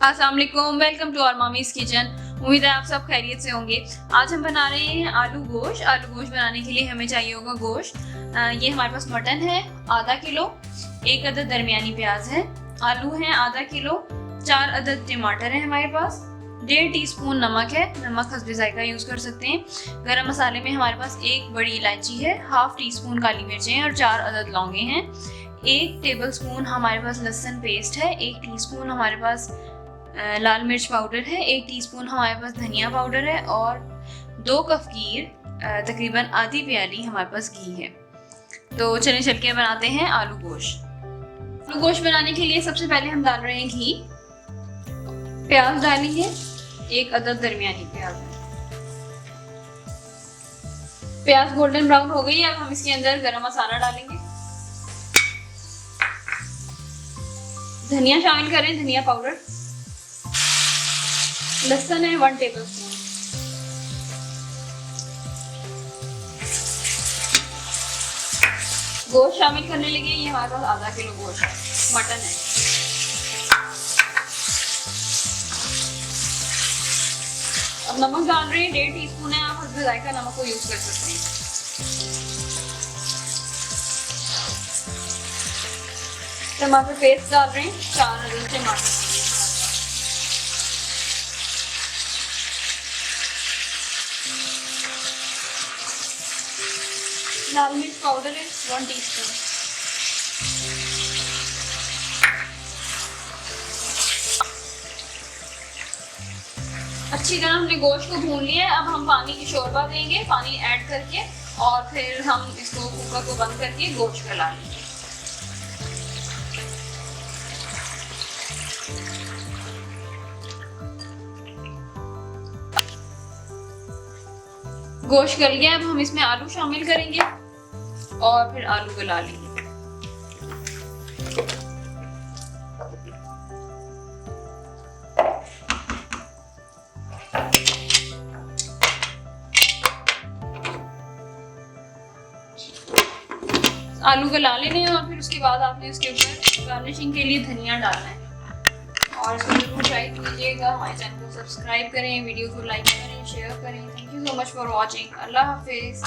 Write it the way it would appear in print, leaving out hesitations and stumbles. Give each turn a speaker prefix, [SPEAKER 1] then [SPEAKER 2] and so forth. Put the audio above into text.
[SPEAKER 1] अस्सलाम वालेकुम, welcome to our mummy's kitchen. उम्मीद है आप सब खैरियत से होंगे। आज हम बना रहे हैं आलू गोश्त। आलू गोश्त बनाने के लिए हमें चाहिए होगा गोश्त। ये हमारे पास मटन है आधा किलो, 1 अदद दरमियानी प्याज है, आलू हैं आधा किलो, 4 अदद टमाटर है हमारे पास, 1.5 टीस्पून नमक है, नमक हस्बे जायका यूज कर सकते हैं। गरम मसाले में हमारे पास 1 बड़ी इलायची है, 1/2 टीस्पून काली मिर्चें हैं और 4 अदद लौंगे हैं। 1 टेबलस्पून हमारे पास लहसुन पेस्ट है, 1 टीस्पून हमारे पास लाल मिर्च पाउडर है, 1 टीस्पून हमारे पास धनिया पाउडर है और 2 कफगीर तकरीबन आधी प्याली हमारे पास घी है। तो चलिए चल के बनाते हैं आलू गोश्त। आलू गोश्त बनाने के लिए सबसे पहले हम डाल रहे हैं घी। प्याज डालेंगे, 1 अदद दरमियानी प्याज है। प्याज गोल्डन ब्राउन हो गई। अब हम इसके अंदर गरम मसाला डालेंगे, धनिया शामिल करें, धनिया पाउडर, लहसुन है 1 टेबलस्पून, गोश्त शामिल करने लगे। ये हमारे पास आधा किलो गोश्त है, मटन है। अब नमक डाल रहे हैं, 1.5 टीस्पून है, आप हस्बे जायका नमक को यूज कर सकते हैं। टमाटर पेस्ट डाल रहे हैं, 4 अदद टमाटर, लाल मिर्च पाउडर है 1 टीस्पून, अच्छी तरह हमने गोश्त को भून लिया है। अब हम पानी की शोरबा देंगे, पानी ऐड करके, और फिर हम इसको कुकर को बंद करके गोश्त गला लेंगे। गोश्त गल गया। अब हम इसमें आलू शामिल करेंगे और फिर आलू गला लेंगे। आलू गला लेने हैं और फिर उसके बाद आपने उसके ऊपर गार्निशिंग के लिए धनिया डालना है। और इसको जरूर ट्राई कीजिएगा। हमारे चैनल को सब्सक्राइब करें, वीडियो को लाइक करें, शेयर करें। Thank you so much for watching. अल्लाह हाफिज़।